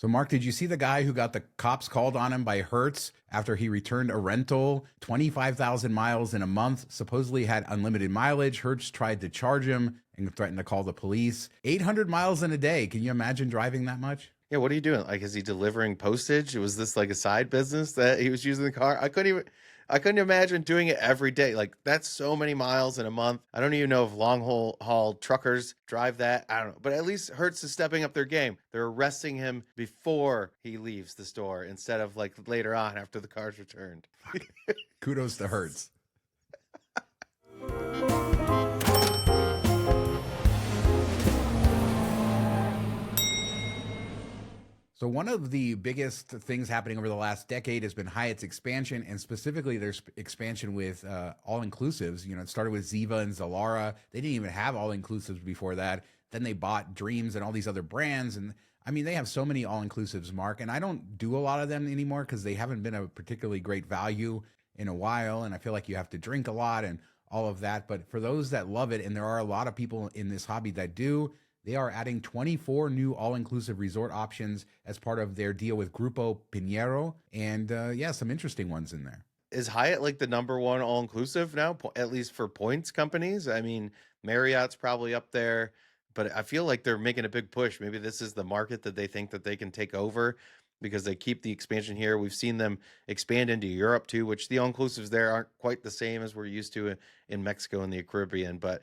So, Mark, did you see the guy who got the cops called on him by Hertz after he returned a rental 25,000 miles in a month? Supposedly had unlimited mileage. Hertz tried to charge him and threatened to call the police. 800 miles in a day. Can you imagine driving that much? Yeah, what are you doing? Like, is he delivering postage? Was this like a side business that he was using the car? I couldn't imagine doing it every day. Like, that's so many miles in a month. I don't even know if long haul truckers drive that. I don't know. But at least Hertz is stepping up their game. They're arresting him before he leaves the store instead of like later on after the car's returned. Kudos to Hertz. So one of the biggest things happening over the last decade has been Hyatt's expansion, and specifically their expansion with all-inclusives. You know, it started with Ziva and Zalara. They didn't even have all-inclusives before that. Then they bought Dreams and all these other brands, and I mean, they have so many all-inclusives, Mark, and I don't do a lot of them anymore because they haven't been a particularly great value in a while, and I feel like you have to drink a lot and all of that. But for those that love it, and there are a lot of people in this hobby that do, they are adding 24 new all-inclusive resort options as part of their deal with Grupo Pinheiro, and yeah, some interesting ones in there. Is Hyatt like the number one all inclusive now, at least for points companies? I mean, Marriott's probably up there, but I feel like they're making a big push. Maybe this is the market that they think that they can take over because they keep the expansion here. We've seen them expand into Europe too, which the all inclusives there aren't quite the same as we're used to in Mexico and the Caribbean. But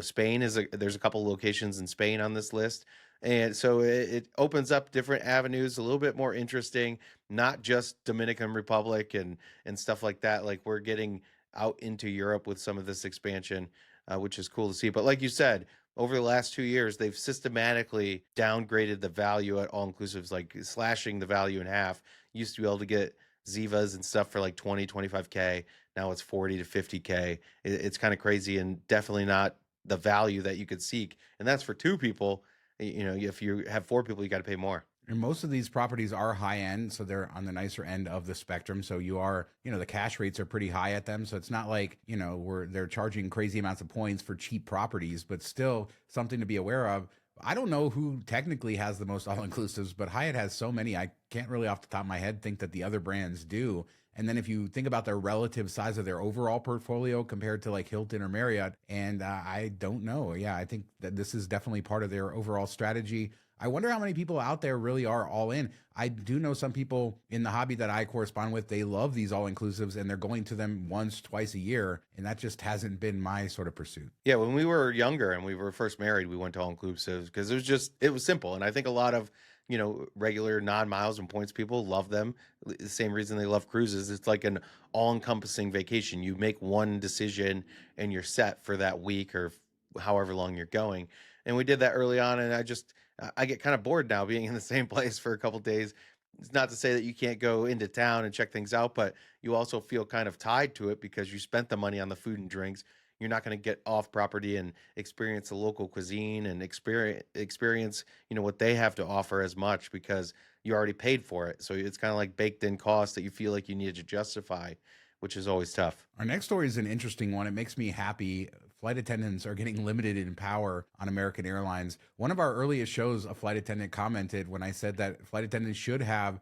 Spain there's a couple locations in Spain on this list. And so it opens up different avenues, a little bit more interesting, not just Dominican Republic and stuff like that. Like, we're getting out into Europe with some of this expansion, which is cool to see. But like you said, over the last 2 years, they've systematically downgraded the value at all inclusives, like slashing the value in half. You used to be able to get Zivas and stuff for like 20, 25K. Now it's 40 to 50K. It's kind of crazy and definitely not the value that you could seek. And that's for two people. If you have four people, you got to pay more. And most of these properties are high end, so they're on the nicer end of the spectrum. So the cash rates are pretty high at them. So it's not like, where they're charging crazy amounts of points for cheap properties, but still something to be aware of. I don't know who technically has the most all-inclusives, but Hyatt has so many. I can't really off the top of my head think that the other brands do. And then if you think about their relative size of their overall portfolio compared to like Hilton or Marriott, and I don't know. Yeah, I think that this is definitely part of their overall strategy. I wonder how many people out there really are all in. I do know some people in the hobby that I correspond with, they love these all-inclusives and they're going to them once, twice a year. And that just hasn't been my sort of pursuit. Yeah, when we were younger and we were first married, we went to all-inclusives because it was simple. And I think a lot of, regular non-miles and points people love them. The same reason they love cruises. It's like an all-encompassing vacation. You make one decision and you're set for that week or however long you're going. And we did that early on, and I get kind of bored now being in the same place for a couple days. It's not to say that you can't go into town and check things out, but you also feel kind of tied to it because you spent the money on the food and drinks. You're not going to get off property and experience the local cuisine and experience what they have to offer as much because you already paid for it. So it's kind of like baked in cost that you feel like you needed to justify, which is always tough. Our next story is an interesting one. It makes me happy. Flight attendants are getting limited in power on American Airlines. One of our earliest shows, a flight attendant commented when I said that flight attendants should have,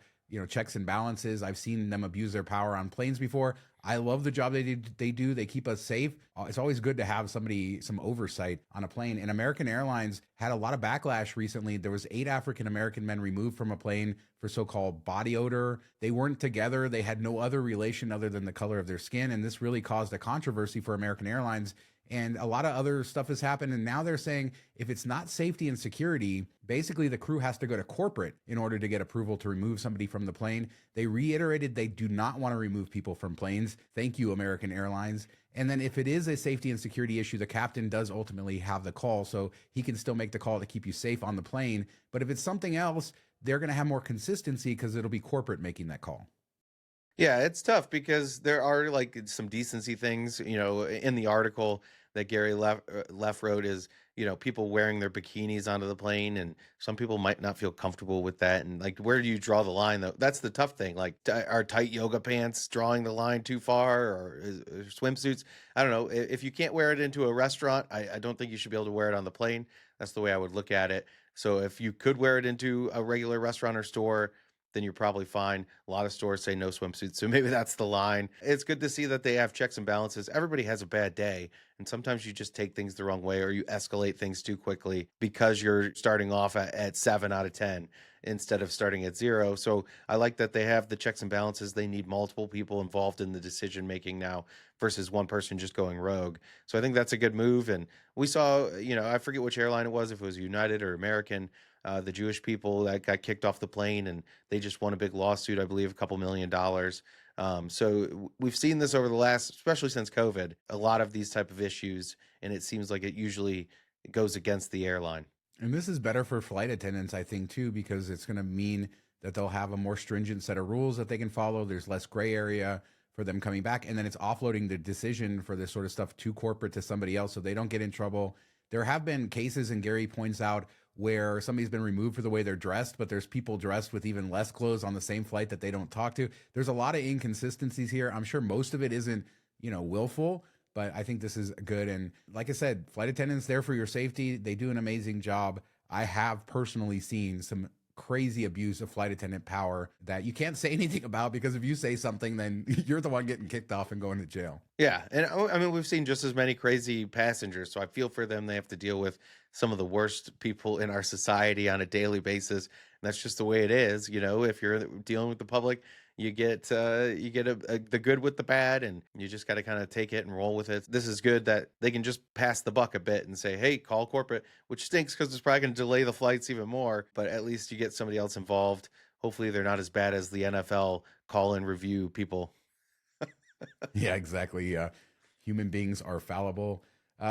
checks and balances. I've seen them abuse their power on planes before. I love the job they do. They keep us safe. It's always good to have some oversight on a plane. And American Airlines had a lot of backlash recently. There was 8 African-American men removed from a plane for so-called body odor. They weren't together. They had no other relation other than the color of their skin. And this really caused a controversy for American Airlines. And a lot of other stuff has happened. And now they're saying if it's not safety and security, basically the crew has to go to corporate in order to get approval to remove somebody from the plane. They reiterated they do not want to remove people from planes. Thank you, American Airlines. And then if it is a safety and security issue, the captain does ultimately have the call. So he can still make the call to keep you safe on the plane. But if it's something else, they're going to have more consistency because it'll be corporate making that call. Yeah, it's tough because there are like some decency things, in the article that Gary Leff wrote is, people wearing their bikinis onto the plane, and some people might not feel comfortable with that. And like, where do you draw the line though? That's the tough thing. Like, are tight yoga pants drawing the line too far, or swimsuits? I don't know. If you can't wear it into a restaurant, I don't think you should be able to wear it on the plane. That's the way I would look at it. So if you could wear it into a regular restaurant or store, then you're probably fine. A lot of stores say no swimsuits, so maybe that's the line. It's good to see that they have checks and balances. Everybody has a bad day, and sometimes you just take things the wrong way or you escalate things too quickly because you're starting off at 7 out of 10 instead of starting at 0. So I like that they have the checks and balances. They need multiple people involved in the decision making now versus one person just going rogue. So I think that's a good move. And we saw, I forget which airline it was, if it was United or American, the Jewish people that got kicked off the plane, and they just won a big lawsuit, I believe, a couple $1 million. So we've seen this over the last, especially since COVID, a lot of these type of issues, and it seems like it usually goes against the airline. And this is better for flight attendants, I think, too, because it's going to mean that they'll have a more stringent set of rules that they can follow. There's less gray area for them coming back. And then it's offloading the decision for this sort of stuff to corporate, to somebody else, so they don't get in trouble. There have been cases, and Gary points out, where somebody's been removed for the way they're dressed, but there's people dressed with even less clothes on the same flight that they don't talk to. There's a lot of inconsistencies here. I'm sure most of it isn't, willful, but I think this is good. And like I said, flight attendants there for your safety. They do an amazing job. I have personally seen some crazy abuse of flight attendant power that you can't say anything about, because if you say something, then you're the one getting kicked off and going to jail. Yeah. And I mean, we've seen just as many crazy passengers. So I feel for them. They have to deal with some of the worst people in our society on a daily basis. And that's just the way it is. If you're dealing with the public, you get the good with the bad, and you just got to kind of take it and roll with it. This is good that they can just pass the buck a bit and say, hey, call corporate, which stinks because it's probably going to delay the flights even more, but at least you get somebody else involved. Hopefully they're not as bad as the NFL call and review people. Yeah, exactly. Human beings are fallible.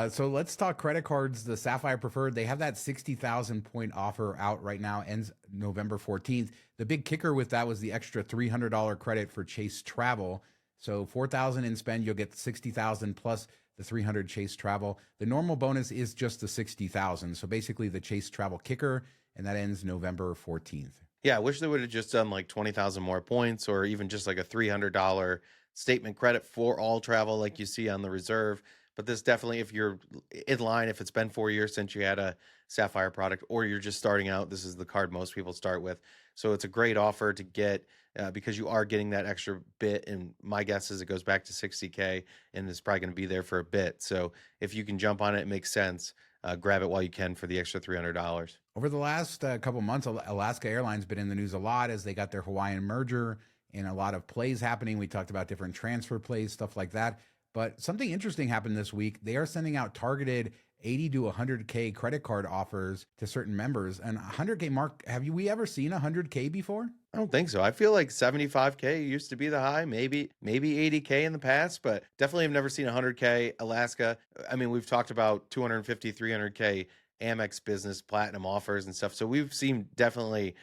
So let's talk credit cards. The Sapphire Preferred, they have that 60,000 point offer out right now, ends November 14th. The big kicker with that was the extra $300 credit for Chase Travel. So 4,000 in spend, you'll get 60,000 plus the 300 Chase Travel. The normal bonus is just the 60,000. So basically the Chase Travel kicker, and that ends November 14th. Yeah, I wish they would have just done like 20,000 more points, or even just like a $300 statement credit for all travel like you see on the reserve. But this definitely, if you're in line, if it's been 4 years since you had a Sapphire product, or you're just starting out, this is the card most people start with. So it's a great offer to get because you are getting that extra bit. And my guess is it goes back to 60K, and it's probably going to be there for a bit. So if you can jump on it, it makes sense. Grab it while you can for the extra $300. Over the last couple months, Alaska Airlines been in the news a lot as they got their Hawaiian merger, and a lot of plays happening. We talked about different transfer plays, stuff like that. But something interesting happened this week. They are sending out targeted 80 to 100K credit card offers to certain members. And 100K, Mark, we ever seen 100K before? I don't think so. I feel like 75K used to be the high, maybe 80K in the past, but definitely have never seen 100K. Alaska, I mean, we've talked about 250, 300K Amex business platinum offers and stuff. So we've seen definitely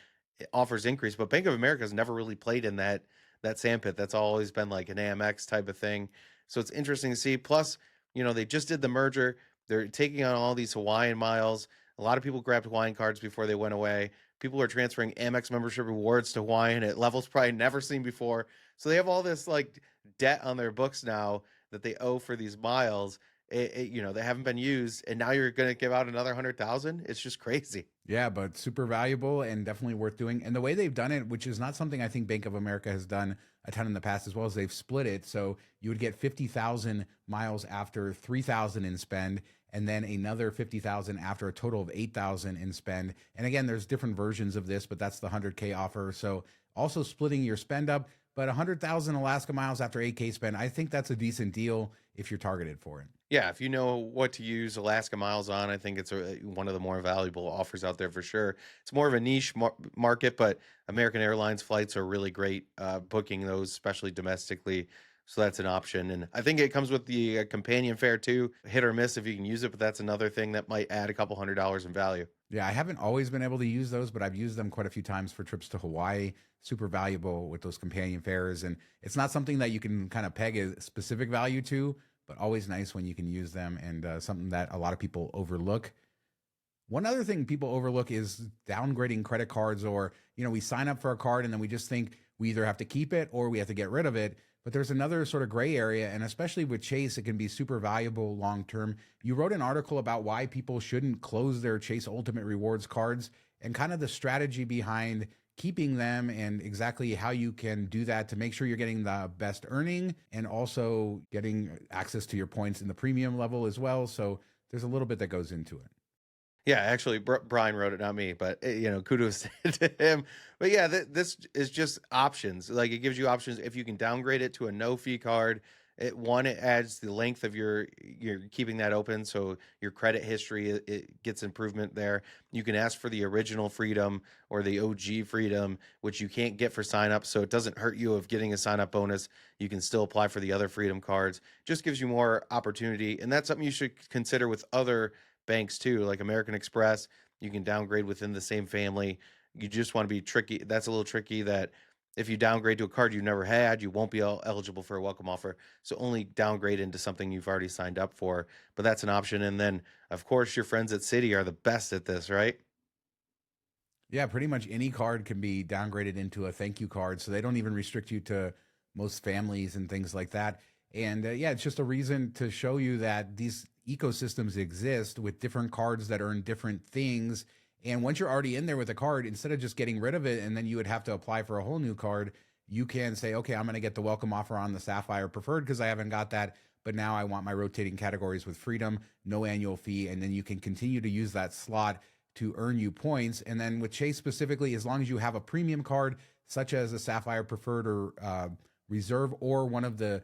offers increase, but Bank of America has never really played in that sandpit. That's always been like an Amex type of thing. So it's interesting to see. Plus, they just did the merger. They're taking on all these Hawaiian miles. A lot of people grabbed Hawaiian cards before they went away. People are transferring Amex membership rewards to Hawaiian at levels probably never seen before. So they have all this like debt on their books now that they owe for these miles. They haven't been used, and now you're going to give out another 100,000. It's just crazy. Yeah, but super valuable and definitely worth doing. And the way they've done it, which is not something I think Bank of America has done a ton in the past, as well as they've split it. So you would get 50,000 miles after 3,000 in spend, and then another 50,000 after a total of 8,000 in spend. And again, there's different versions of this, but that's the 100K offer. So also splitting your spend up, but 100,000 Alaska miles after 8K spend, I think that's a decent deal if you're targeted for it. Yeah, if you know what to use Alaska miles on, I think it's one of the more valuable offers out there for sure. It's more of a niche market, but American Airlines flights are really great booking those, especially domestically. So that's an option. And I think it comes with the companion fare too, hit or miss if you can use it, but that's another thing that might add a couple $100 in value. Yeah, I haven't always been able to use those, but I've used them quite a few times for trips to Hawaii. Super valuable with those companion fares. And it's not something that you can kind of peg a specific value to, but always nice when you can use them, and something that a lot of people overlook. One other thing people overlook is downgrading credit cards, or, we sign up for a card and then we just think we either have to keep it or we have to get rid of it. But there's another sort of gray area, and especially with Chase, it can be super valuable long term. You wrote an article about why people shouldn't close their Chase Ultimate Rewards cards and kind of the strategy behind keeping them and exactly how you can do that to make sure you're getting the best earning and also getting access to your points in the premium level as well. So there's a little bit that goes into it. Yeah, actually, Brian wrote it, not me, but kudos to him. But yeah, this is just options. Like, it gives you options. If you can downgrade it to a no fee card, it adds the length of you're keeping that open, so your credit history, it gets improvement there. You can ask for the original Freedom or the OG Freedom, which you can't get for sign up, so it doesn't hurt you of getting a sign up bonus. You can still apply for the other Freedom cards. Just gives you more opportunity, and that's something you should consider with other banks too, like American Express. You can downgrade within the same family. You just want to be tricky. That's a little tricky, that if you downgrade to a card you never had, you won't be eligible for a welcome offer. So only downgrade into something you've already signed up for. But that's an option. And then, of course, your friends at Citi are the best at this, right? Yeah, pretty much any card can be downgraded into a thank you card. So they don't even restrict you to most families and things like that. And yeah, it's just a reason to show you that these ecosystems exist with different cards that earn different things. And once you're already in there with a card, instead of just getting rid of it and then you would have to apply for a whole new card, you can say, okay, I'm going to get the welcome offer on the Sapphire Preferred because I haven't got that. But now I want my rotating categories with Freedom, no annual fee. And then you can continue to use that slot to earn you points. And then with Chase specifically, as long as you have a premium card, such as a Sapphire Preferred or Reserve, or one of the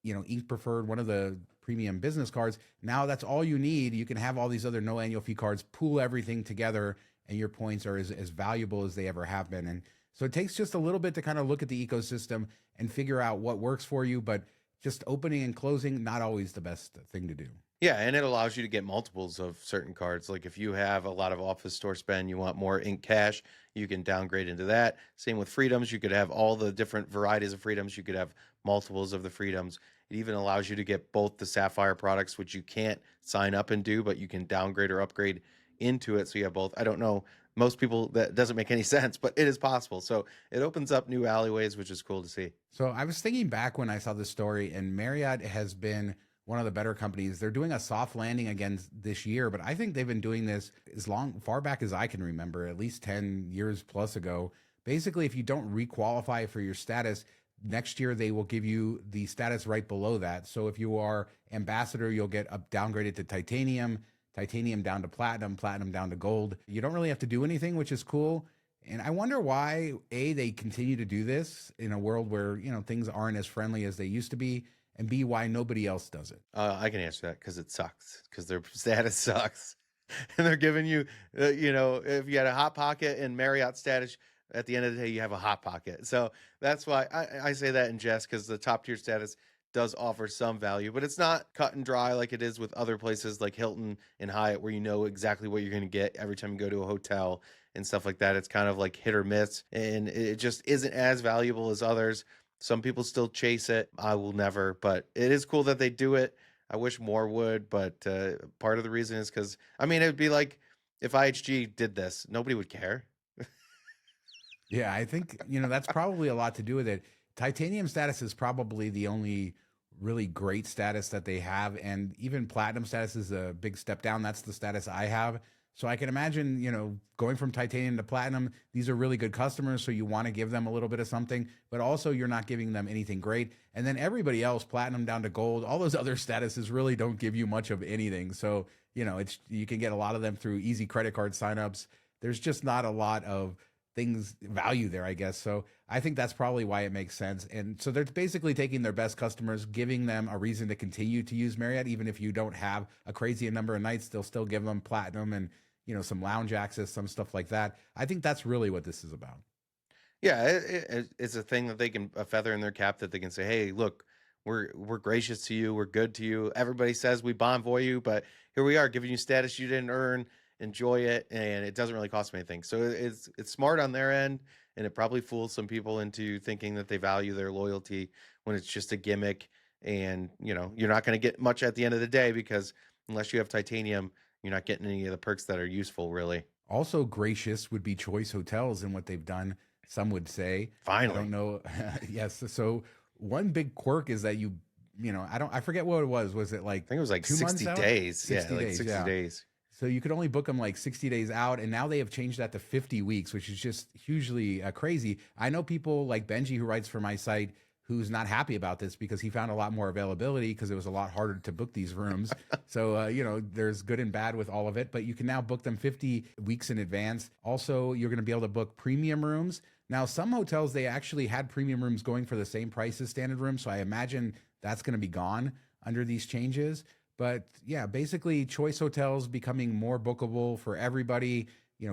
Ink Preferred, one of the premium business cards, now that's all you need. You can have all these other no annual fee cards, pool everything together, and your points are as valuable as they ever have been. And so it takes just a little bit to kind of look at the ecosystem and figure out what works for you, but just opening and closing, not always the best thing to do. Yeah, and it allows you to get multiples of certain cards. Like if you have a lot of office store spend, you want more ink cash, you can downgrade into that. Same with Freedoms. You could have all the different varieties of Freedoms. You could have multiples of the Freedoms. It even allows you to get both the Sapphire products, which you can't sign up and do, but you can downgrade or upgrade into it. So you have both. I don't know. Most people, that doesn't make any sense, but it is possible. So it opens up new alleyways, which is cool to see. So I was thinking back when I saw this story, and Marriott has been one of the better companies. They're doing a soft landing again this year, but I think they've been doing this far back as I can remember, at least 10 years plus ago. Basically, if you don't requalify for your status, next year they will give you the status right below that. So if you are ambassador, you'll get downgraded to titanium, titanium down to platinum, platinum down to gold. You don't really have to do anything, which is cool. And I wonder why, A, they continue to do this in a world where, things aren't as friendly as they used to be, and B, why nobody else does it. I can answer that, because it sucks, because their status sucks. And they're giving you, if you had a Hot Pocket and Marriott status, at the end of the day, you have a Hot Pocket. So that's why I say that in jest, because the top tier status does offer some value, but it's not cut and dry like it is with other places like Hilton and Hyatt, where you know exactly what you're going to get every time you go to a hotel and stuff like that. It's kind of like hit or miss, and it just isn't as valuable as others. Some people still chase it. I will never, but it is cool that they do it. I wish more would, but part of the reason is because, it would be like if IHG did this, nobody would care. Yeah, I think, that's probably a lot to do with it. Titanium status is probably the only really great status that they have. And even platinum status is a big step down. That's the status I have. So I can imagine, going from titanium to platinum, these are really good customers. So you want to give them a little bit of something, but also you're not giving them anything great. And then everybody else, platinum down to gold, all those other statuses really don't give you much of anything. So, you can get a lot of them through easy credit card signups. There's just not a lot of value there, I guess. So I think that's probably why it makes sense. And so they're basically taking their best customers, giving them a reason to continue to use Marriott. Even if you don't have a crazy number of nights, they'll still give them platinum and, some lounge access, some stuff like that. I think that's really what this is about. Yeah, it's a thing that they can, a feather in their cap, that they can say, hey, look, we're gracious to you. We're good to you. Everybody says we Bonvoy you, but here we are giving you status you didn't earn. Enjoy it, and it doesn't really cost me anything. So it's smart on their end, and it probably fools some people into thinking that they value their loyalty when it's just a gimmick. And you're not going to get much at the end of the day, because unless you have titanium, you're not getting any of the perks that are useful, really. Also gracious would be Choice Hotels and what they've done. some would say. I Finally. don't know. Yes. So one big quirk is that I forget what it was. Was it I like think it was like 2 months 60 out? days. Yeah, 60 like days. 60 Yeah. days. So you could only book them like 60 days out. And now they have changed that to 50 weeks, which is just hugely crazy. I know people like Benji, who writes for my site, who's not happy about this because he found a lot more availability because it was a lot harder to book these rooms. So, there's good and bad with all of it, but you can now book them 50 weeks in advance. Also, you're going to be able to book premium rooms. Now, some hotels, they actually had premium rooms going for the same price as standard rooms. So I imagine that's going to be gone under these changes. But yeah, basically choice hotels becoming more bookable for everybody,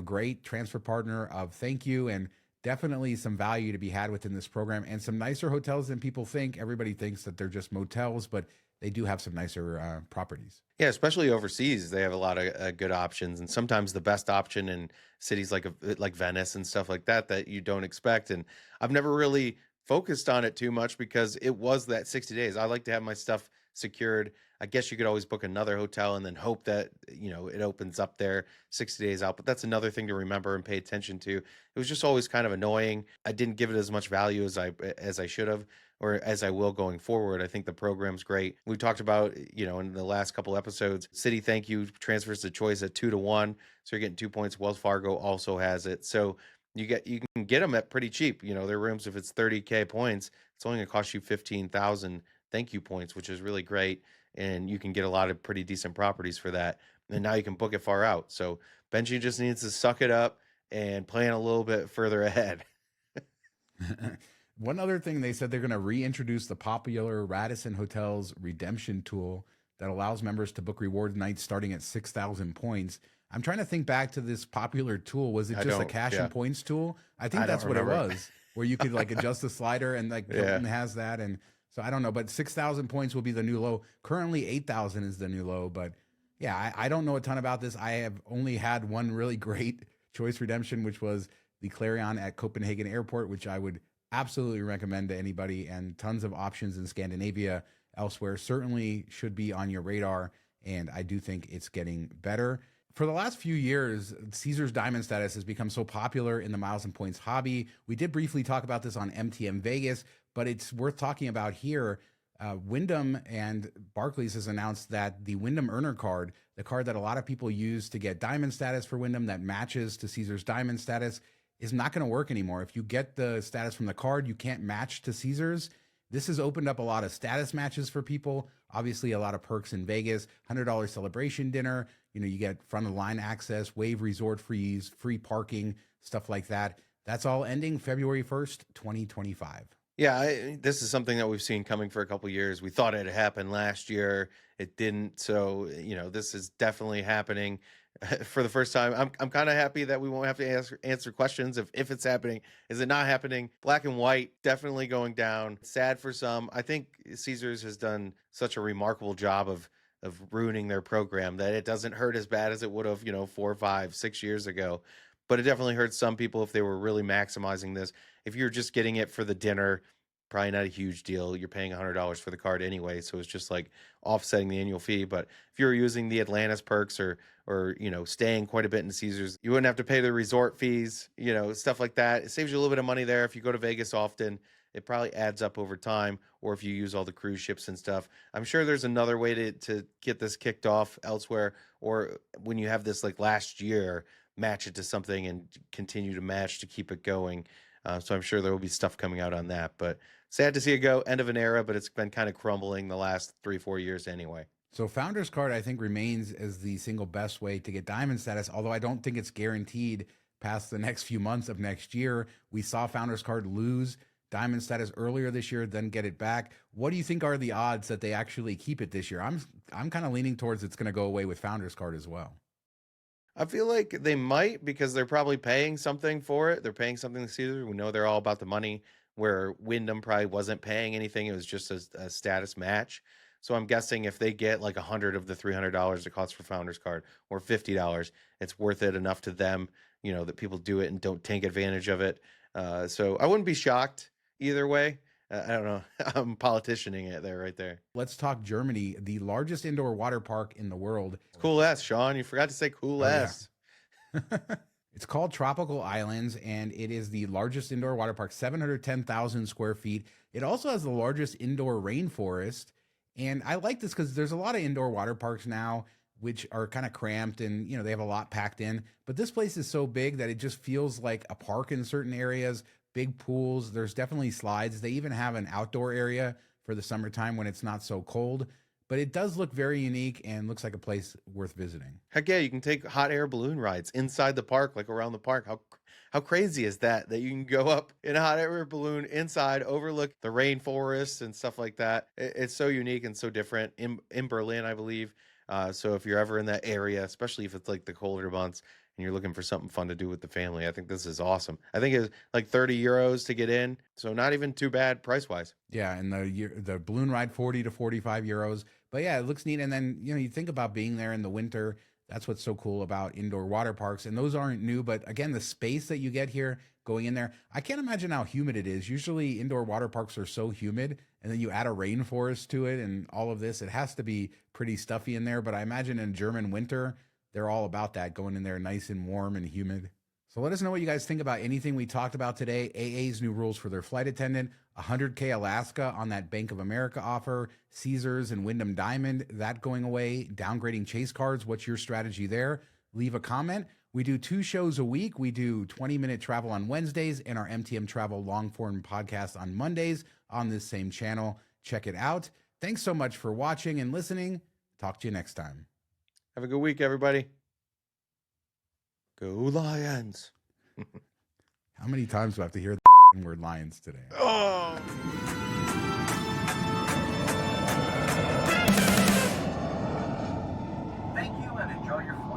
great transfer partner of thank you, and definitely some value to be had within this program, and some nicer hotels than people think. Everybody thinks that they're just motels, but they do have some nicer properties. Yeah, especially overseas, they have a lot of good options, and sometimes the best option in cities like Venice and stuff like that you don't expect. And I've never really focused on it too much because it was that 60 days. I like to have my stuff secured. I guess you could always book another hotel and then hope that it opens up there 60 days out. But that's another thing to remember and pay attention to. It was just always kind of annoying. I didn't give it as much value as I should have, or as I will going forward. I think the program's great. We talked about, in the last couple episodes, City Thank You transfers the choice at 2-1. So you're getting 2 points. Wells Fargo also has it. So you can get them at pretty cheap. Their rooms, if it's 30K points, it's only going to cost you 15,000 thank you points, which is really great. And you can get a lot of pretty decent properties for that. And now you can book it far out. So Benji just needs to suck it up and plan a little bit further ahead. One other thing, they said they're going to reintroduce the popular Radisson Hotels redemption tool that allows members to book reward nights starting at 6,000 points. I'm trying to think back to this popular tool. Was it just a cash and points tool? I think that's what it was, where you could like adjust the slider, and like Hilton has that. And so I don't know, but 6,000 points will be the new low. Currently 8,000 is the new low, but yeah, I don't know a ton about this. I have only had one really great choice redemption, which was the Clarion at Copenhagen Airport, which I would absolutely recommend to anybody, and tons of options in Scandinavia elsewhere certainly should be on your radar. And I do think it's getting better. For the last few years, Caesars Diamond status has become so popular in the miles and points hobby. We did briefly talk about this on MTM Vegas, but it's worth talking about here. Wyndham and Barclays has announced that the Wyndham Earner card, the card that a lot of people use to get diamond status for Wyndham that matches to Caesars Diamond status, is not going to work anymore. If you get the status from the card, you can't match to Caesars. This has opened up a lot of status matches for people. Obviously, a lot of perks in Vegas, $100 celebration dinner. You get front of line access, wave resort fees, free parking, stuff like that. That's all ending February 1st, 2025. Yeah, this is something that we've seen coming for a couple of years. We thought it had happened last year. It didn't. So, this is definitely happening for the first time. I'm kind of happy that we won't have to answer questions if it's happening. Is it not happening? Black and white definitely going down. Sad for some. I think Caesars has done such a remarkable job of ruining their program that it doesn't hurt as bad as it would have, 4, 5, 6 years ago. But it definitely hurts some people if they were really maximizing this. If you're just getting it for the dinner, probably not a huge deal. You're paying $100 for the card anyway, so it's just like offsetting the annual fee. But if you're using the Atlantis perks or staying quite a bit in Caesars, you wouldn't have to pay the resort fees, stuff like that. It saves you a little bit of money there. If you go to Vegas often, it probably adds up over time, or if you use all the cruise ships and stuff. I'm sure there's another way to get this kicked off elsewhere, or when you have this like last year, match it to something and continue to match to keep it going. So I'm sure there will be stuff coming out on that, but sad to see it go. End of an era, but it's been kind of crumbling the last 3-4 years anyway. So Founders Card, I think, remains as the single best way to get diamond status, although I don't think it's guaranteed past the next few months of next year. We saw Founders Card lose diamond status earlier this year, then get it back. What do you think are the odds that they actually keep it this year? I'm kind of leaning towards it's going to go away with Founders Card as well. I feel like they might, because they're probably paying something for it. They're paying something to Caesar. We know they're all about the money, where Wyndham probably wasn't paying anything. It was just a status match. So I'm guessing if they get like 100 of the $300 it costs for Founders Card, or $50, it's worth it enough to them, that people do it and don't take advantage of it. So I wouldn't be shocked either way. I don't know. I'm politicianing it there, right there. Let's talk Germany, the largest indoor water park in the world. Cool S, Sean. You forgot to say cool S. Yeah. It's called Tropical Islands, and it is the largest indoor water park, 710,000 square feet. It also has the largest indoor rainforest. And I like this because there's a lot of indoor water parks now, which are kind of cramped and, they have a lot packed in. But this place is so big that it just feels like a park in certain areas, big pools. There's definitely slides. They even have an outdoor area for the summertime when it's not so cold. But it does look very unique and looks like a place worth visiting. Heck yeah, you can take hot air balloon rides inside the park, like around the park. How crazy is that you can go up in a hot air balloon inside, overlook the rainforest and stuff like that. It's so unique and so different in Berlin, I believe. So if you're ever in that area, especially if it's like the colder months and you're looking for something fun to do with the family, I think this is awesome. I think it's like 30 euros to get in, so not even too bad price wise. Yeah, and the balloon ride 40 to 45 euros. But yeah, it looks neat. And then, you think about being there in the winter. That's what's so cool about indoor water parks. And those aren't new, but again, the space that you get here going in there, I can't imagine how humid it is. Usually indoor water parks are so humid, and then you add a rainforest to it and all of this. It has to be pretty stuffy in there. But I imagine in German winter, they're all about that, going in there nice and warm and humid. So let us know what you guys think about anything we talked about today. AA's new rules for their flight attendant, 100K Alaska on that Bank of America offer, Caesars and Wyndham Diamond, that going away, downgrading Chase cards. What's your strategy there? Leave a comment. We do 2 shows a week. We do 20-minute travel on Wednesdays and our MTM Travel long-form podcast on Mondays on this same channel. Check it out. Thanks so much for watching and listening. Talk to you next time. Have a good week, everybody. Go Lions. How many times do I have to hear the word Lions today? Oh. Thank you and enjoy your flight.